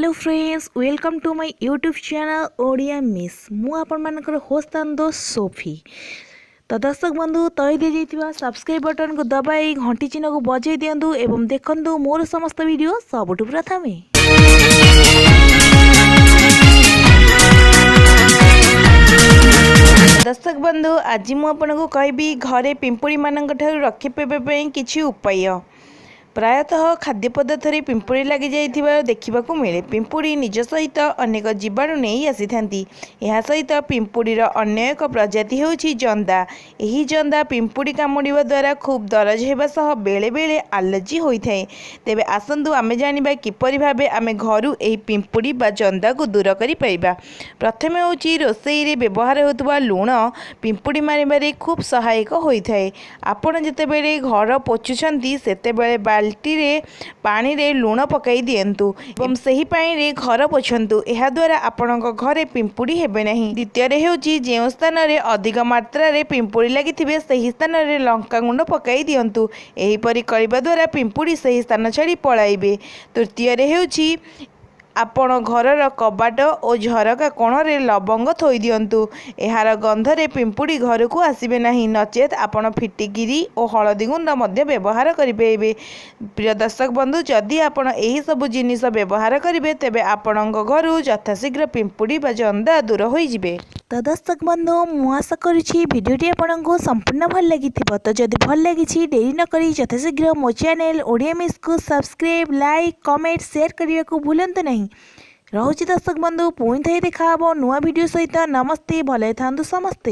Hello friends, welcome to my YouTube channel Odia miss. मु आपनकर host Sophie. तो दर्शक बंधु तय दी जाइए सब्सक्राइब बटन को दबाई घंटी चिन्ह को बजाई दिंतु एवं देखंतु मोर समस्त वीडियो सबुठु प्रथम। दर्शक बंधु आज मुझे कहबी घरे पिंपुड़ी मान रक्षा पाइबा किछि उपाय। प्रायतः खाद्य पदार्थ पिंपुड़ी लगी जाइथिबार देखिबाकू मिले। पिंपुड़ी निज सहित अनेक जीवाणु नहीं आसी थांती। यह सहित पिंपुड़ीर अन्य एक प्रजाति होछि जंदा। एही जंदा पिंपुड़ी कामुड़िबा द्वारा खूब दरज हेबा सह बेले बेले एलर्जी होइथाय। तेबे आसंतु आमे जानिबा किपरि भाबे आमे घरु एही पिंपुड़ी बा जंदा को दूर करि पाइबा। प्रथमे होछि रोसई रे व्यवहार होतबा लूण पिंपुड़ी मारिबारे खूब सहायक होइथाय। आपण जेतेबेले घर पोछुछंती सेतेबेले बाल्टी रे पानी रे लूण पकाई दियंतु एवं सही पानी रे घर पोछंतु। एहा द्वारा आपणक घरे पिंपुड़ी हेबे नहीं। द्वितीय रे हेउची जेउ स्थान रे अधिक मात्रा रे पिंपुड़ी लागिथिबे सही स्थान रे लंका गुंड पकाई दियंतु। एही परि करिबा द्वारा पिंपुड़ी सही स्थान छाड़ी पळाइबे। तृतीय रे हेउची आपण घरर कबाट और झरका कोण रे लवंग थोई दियंतु। एहार गंधरे पिंपुड़ी घर को आसीबे नहीं। नचेत आपण फिटिकिरी और हलदी गुंड मध्य व्यवहार करिबे। प्रिय दर्शक बंधु जदि आपण एही सब जिनिस व्यवहार करिबे तेबे आपणक घरु यथाशीघ्र पिंपुड़ी बा जंदा दूर होई जिवे। तो दर्शक बंधु मु आशा करुछि भिडियोटी आपनको संपूर्ण भल लागिथिबो। तो जदि भल लागिछि देरी न करी यथाशीघ्र मो चैनल ओडिया मिस को सब्सक्राइब लाइक कमेंट शेयर करने को भूलंतु नहीं। रहुछि दर्शक बंधु पुणी थे देखा नुआ वीडियो सहित। नमस्ते, भले थांतु समस्ते।